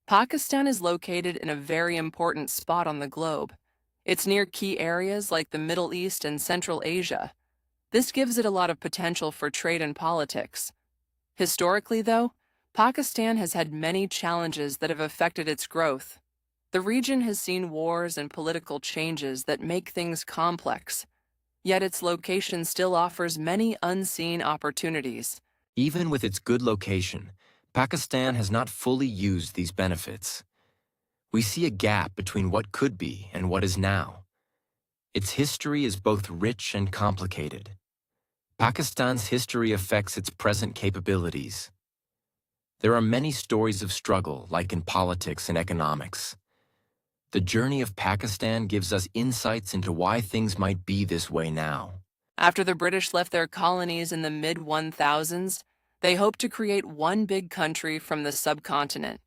Pakistan is located in a very important spot on the globe. It's near key areas like the Middle East and Central Asia. This gives it a lot of potential for trade and politics. Historically, though, Pakistan has had many challenges that have affected its growth. The region has seen wars and political changes that make things complex, yet its location still offers many unseen opportunities. Even with its good location, Pakistan has not fully used these benefits. We see a gap between what could be and what is now. Its history is both rich and complicated. Pakistan's history affects its present capabilities. There are many stories of struggle, like in politics and economics. The journey of Pakistan gives us insights into why things might be this way now. After the British left their colonies in the mid-1000s, they hoped to create one big country from the subcontinent.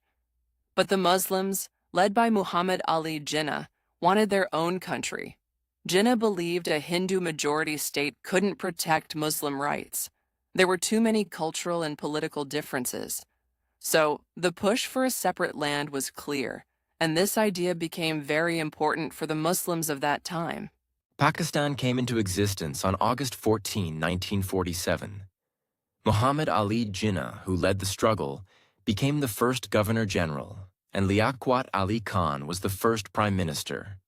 But the Muslims, led by Muhammad Ali Jinnah, wanted their own country. Jinnah believed a Hindu-majority state couldn't protect Muslim rights. There were too many cultural and political differences. So, the push for a separate land was clear, and this idea became very important for the Muslims of that time. Pakistan came into existence on August 14, 1947. Muhammad Ali Jinnah, who led the struggle, became the first governor-general, and Liaquat Ali Khan was the first prime minister.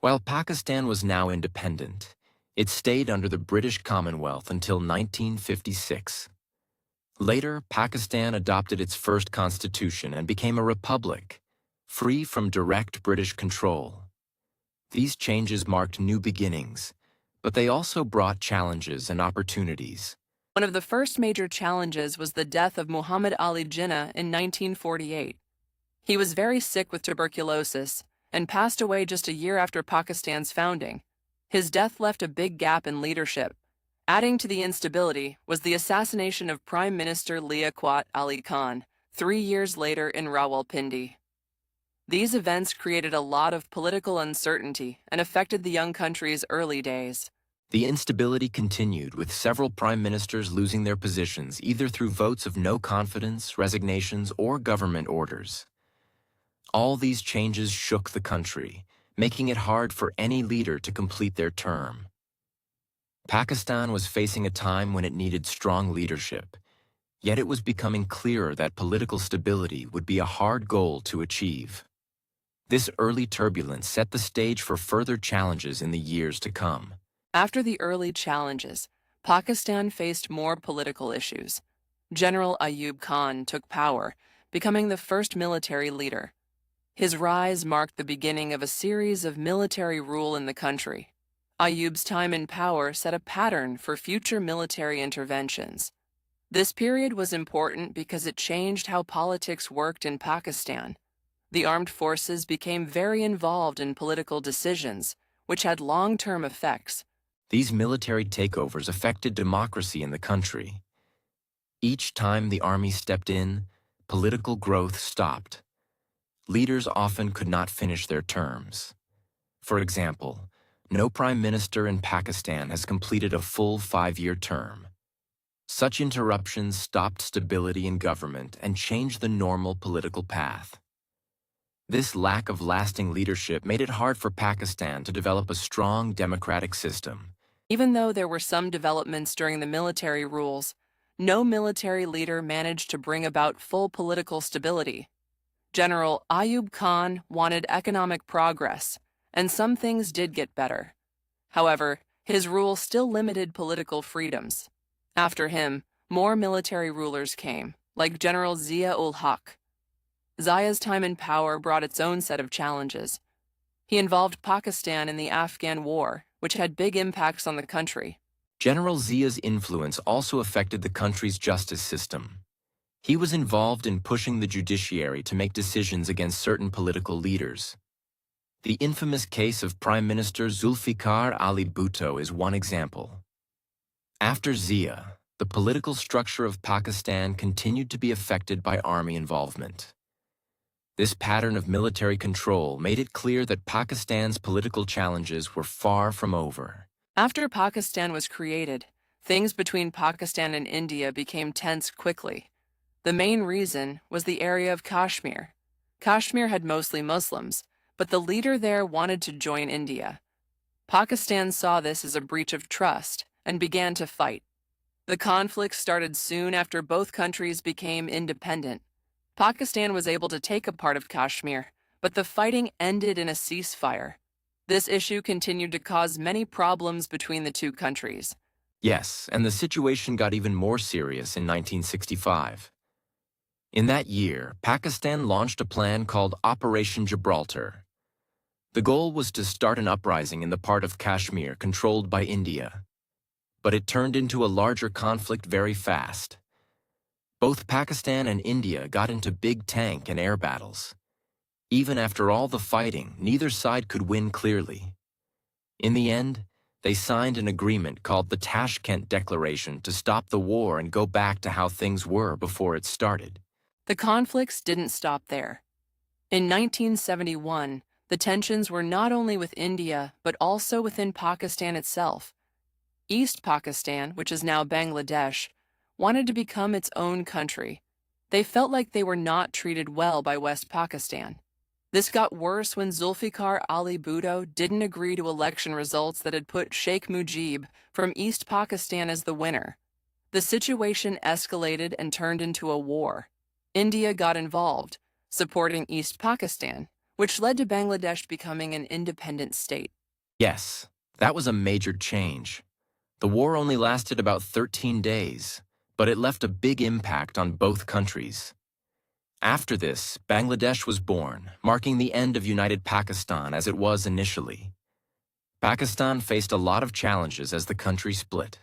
While Pakistan was now independent, it stayed under the British Commonwealth until 1956. Later, Pakistan adopted its first constitution and became a republic, free from direct British control. These changes marked new beginnings, but they also brought challenges and opportunities. One of the first major challenges was the death of Muhammad Ali Jinnah in 1948. He was very sick with tuberculosis and passed away just a year after Pakistan's founding. His death left a big gap in leadership. Adding to the instability was the assassination of Prime Minister Liaquat Ali Khan 3 years later in Rawalpindi. These events created a lot of political uncertainty and affected the young country's early days. The instability continued, with several prime ministers losing their positions either through votes of no confidence, resignations, or government orders. All these changes shook the country, making it hard for any leader to complete their term. Pakistan was facing a time when it needed strong leadership, yet it was becoming clearer that political stability would be a hard goal to achieve. This early turbulence set the stage for further challenges in the years to come. After the early challenges, Pakistan faced more political issues. General Ayub Khan took power, becoming the first military leader. His rise marked the beginning of a series of military rule in the country. Ayub's time in power set a pattern for future military interventions. This period was important because it changed how politics worked in Pakistan. The armed forces became very involved in political decisions, which had long-term effects. These military takeovers affected democracy in the country. Each time the army stepped in, political growth stopped. Leaders often could not finish their terms. For example, no prime minister in Pakistan has completed a full 5-year term. Such interruptions stopped stability in government and changed the normal political path. This lack of lasting leadership made it hard for Pakistan to develop a strong democratic system. Even though there were some developments during the military rules, no military leader managed to bring about full political stability. General Ayub Khan wanted economic progress, and some things did get better. However, his rule still limited political freedoms. After him, more military rulers came, like General Zia-ul-Haq. Zia's time in power brought its own set of challenges. He involved Pakistan in the Afghan War, which had big impacts on the country. General Zia's influence also affected the country's justice system. He was involved in pushing the judiciary to make decisions against certain political leaders. The infamous case of Prime Minister Zulfikar Ali Bhutto is one example. After Zia, the political structure of Pakistan continued to be affected by army involvement. This pattern of military control made it clear that Pakistan's political challenges were far from over. After Pakistan was created, things between Pakistan and India became tense quickly. The main reason was the area of Kashmir. Kashmir had mostly Muslims, but the leader there wanted to join India. Pakistan saw this as a breach of trust and began to fight. The conflict started soon after both countries became independent. Pakistan was able to take a part of Kashmir, but the fighting ended in a ceasefire. This issue continued to cause many problems between the two countries. Yes, and the situation got even more serious in 1965. In that year, Pakistan launched a plan called Operation Gibraltar. The goal was to start an uprising in the part of Kashmir controlled by India. But it turned into a larger conflict very fast. Both Pakistan and India got into big tank and air battles. Even after all the fighting, neither side could win clearly. In the end, they signed an agreement called the Tashkent Declaration to stop the war and go back to how things were before it started. The conflicts didn't stop there. In 1971, the tensions were not only with India, but also within Pakistan itself. East Pakistan, which is now Bangladesh, wanted to become its own country. They felt like they were not treated well by West Pakistan. This got worse when Zulfikar Ali Bhutto didn't agree to election results that had put Sheikh Mujib from East Pakistan as the winner. The situation escalated and turned into a war. India got involved, supporting East Pakistan, which led to Bangladesh becoming an independent state. Yes, that was a major change. The war only lasted about 13 days, but it left a big impact on both countries. After this, Bangladesh was born, marking the end of United Pakistan as it was initially. Pakistan faced a lot of challenges as the country split.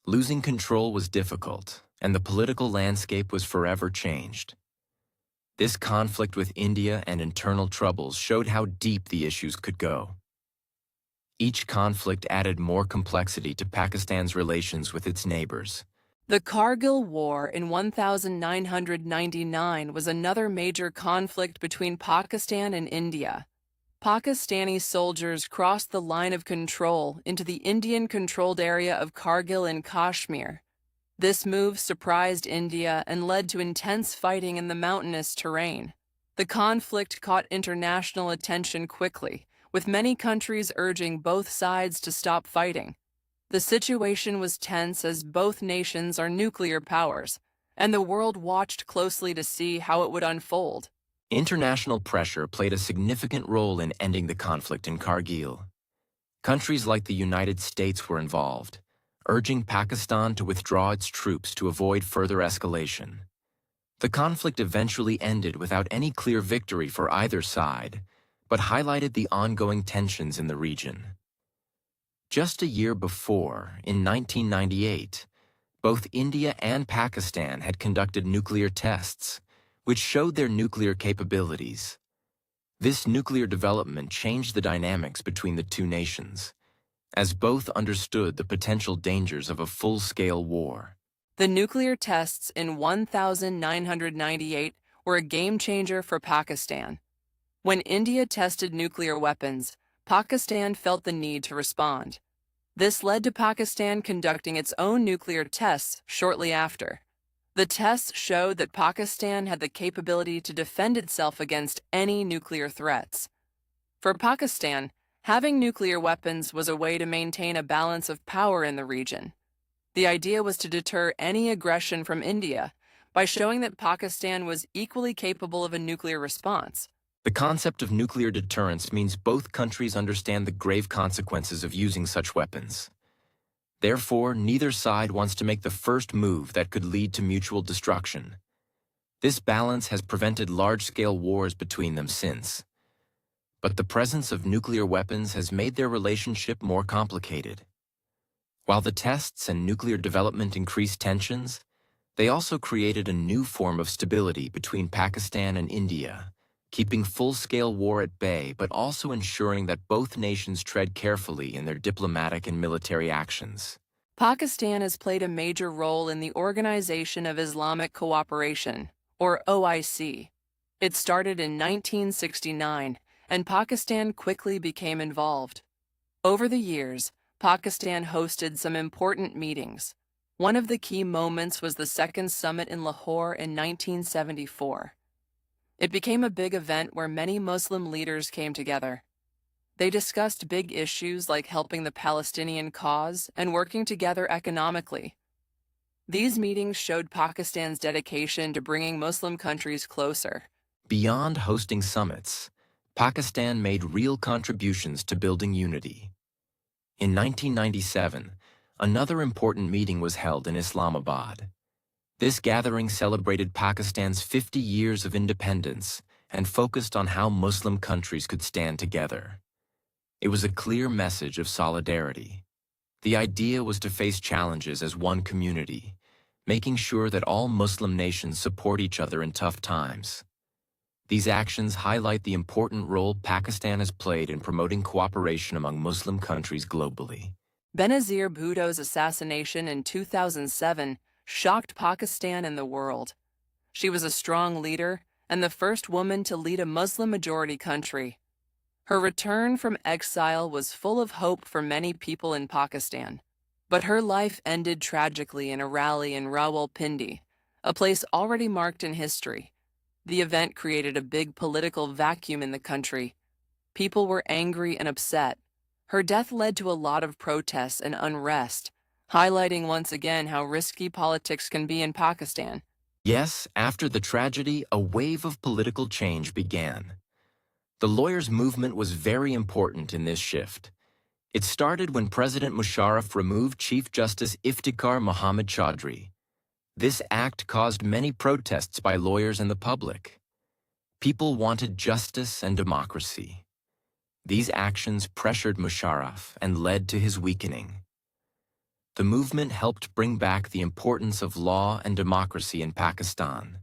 Losing control was difficult, and the political landscape was forever changed. This conflict with India and internal troubles showed how deep the issues could go. Each conflict added more complexity to Pakistan's relations with its neighbors. The Kargil War in 1999 was another major conflict between Pakistan and India. Pakistani soldiers crossed the line of control into the Indian-controlled area of Kargil in Kashmir. This move surprised India and led to intense fighting in the mountainous terrain. The conflict caught international attention quickly, with many countries urging both sides to stop fighting. The situation was tense as both nations are nuclear powers, and the world watched closely to see how it would unfold. International pressure played a significant role in ending the conflict in Kargil. Countries like the United States were involved, urging Pakistan to withdraw its troops to avoid further escalation. The conflict eventually ended without any clear victory for either side, but highlighted the ongoing tensions in the region. Just a year before, in 1998, both India and Pakistan had conducted nuclear tests, which showed their nuclear capabilities. This nuclear development changed the dynamics between the two nations, as both understood the potential dangers of a full-scale war. The nuclear tests in 1998 were a game-changer for Pakistan. When India tested nuclear weapons, Pakistan felt the need to respond. This led to Pakistan conducting its own nuclear tests shortly after. The tests showed that Pakistan had the capability to defend itself against any nuclear threats. For Pakistan, having nuclear weapons was a way to maintain a balance of power in the region. The idea was to deter any aggression from India by showing that Pakistan was equally capable of a nuclear response. The concept of nuclear deterrence means both countries understand the grave consequences of using such weapons. Therefore, neither side wants to make the first move that could lead to mutual destruction. This balance has prevented large-scale wars between them since. But the presence of nuclear weapons has made their relationship more complicated. While the tests and nuclear development increased tensions, they also created a new form of stability between Pakistan and India, keeping full-scale war at bay but also ensuring that both nations tread carefully in their diplomatic and military actions. Pakistan has played a major role in the Organization of Islamic Cooperation, or OIC. It started in 1969, and Pakistan quickly became involved. Over the years, Pakistan hosted some important meetings. One of the key moments was the Second Summit in Lahore in 1974. It became a big event where many Muslim leaders came together. They discussed big issues like helping the Palestinian cause and working together economically. These meetings showed Pakistan's dedication to bringing Muslim countries closer. Beyond hosting summits, Pakistan made real contributions to building unity. In 1997, another important meeting was held in Islamabad. This gathering celebrated Pakistan's 50 years of independence and focused on how Muslim countries could stand together. It was a clear message of solidarity. The idea was to face challenges as one community, making sure that all Muslim nations support each other in tough times. These actions highlight the important role Pakistan has played in promoting cooperation among Muslim countries globally. Benazir Bhutto's assassination in 2007 shocked Pakistan and the world. She was a strong leader and the first woman to lead a Muslim-majority country. Her return from exile was full of hope for many people in Pakistan. But her life ended tragically in a rally in Rawalpindi, a place already marked in history. The event created a big political vacuum in the country. People were angry and upset. Her death led to a lot of protests and unrest, highlighting once again how risky politics can be in Pakistan. Yes, after the tragedy, a wave of political change began. The lawyers' movement was very important in this shift. It started when President Musharraf removed Chief Justice Iftikhar Muhammad Chaudhry. This act caused many protests by lawyers and the public. People wanted justice and democracy. These actions pressured Musharraf and led to his weakening. The movement helped bring back the importance of law and democracy in Pakistan.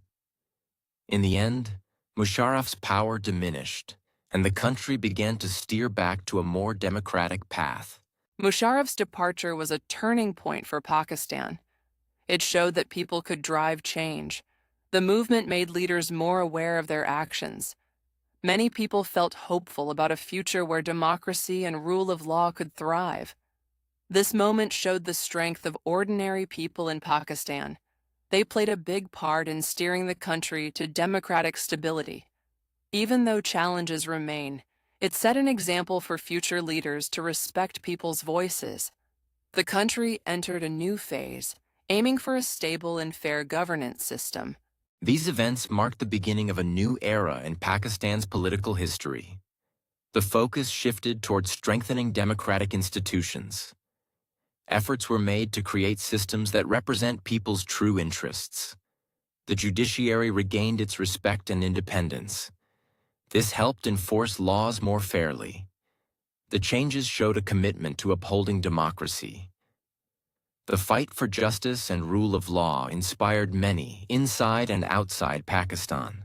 In the end, Musharraf's power diminished, and the country began to steer back to a more democratic path. Musharraf's departure was a turning point for Pakistan. It showed that people could drive change. The movement made leaders more aware of their actions. Many people felt hopeful about a future where democracy and rule of law could thrive. This moment showed the strength of ordinary people in Pakistan. They played a big part in steering the country to democratic stability. Even though challenges remain, it set an example for future leaders to respect people's voices. The country entered a new phase, aiming for a stable and fair governance system. These events marked the beginning of a new era in Pakistan's political history. The focus shifted toward strengthening democratic institutions. Efforts were made to create systems that represent people's true interests. The judiciary regained its respect and independence. This helped enforce laws more fairly. The changes showed a commitment to upholding democracy. The fight for justice and rule of law inspired many inside and outside Pakistan.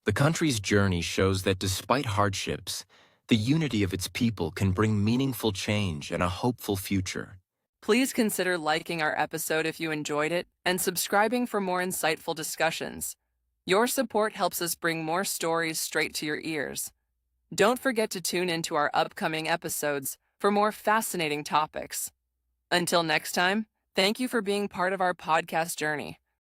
The country's journey shows that despite hardships, the unity of its people can bring meaningful change and a hopeful future. Please consider liking our episode if you enjoyed it and subscribing for more insightful discussions. Your support helps us bring more stories straight to your ears. Don't forget to tune into our upcoming episodes for more fascinating topics. Until next time, thank you for being part of our podcast journey.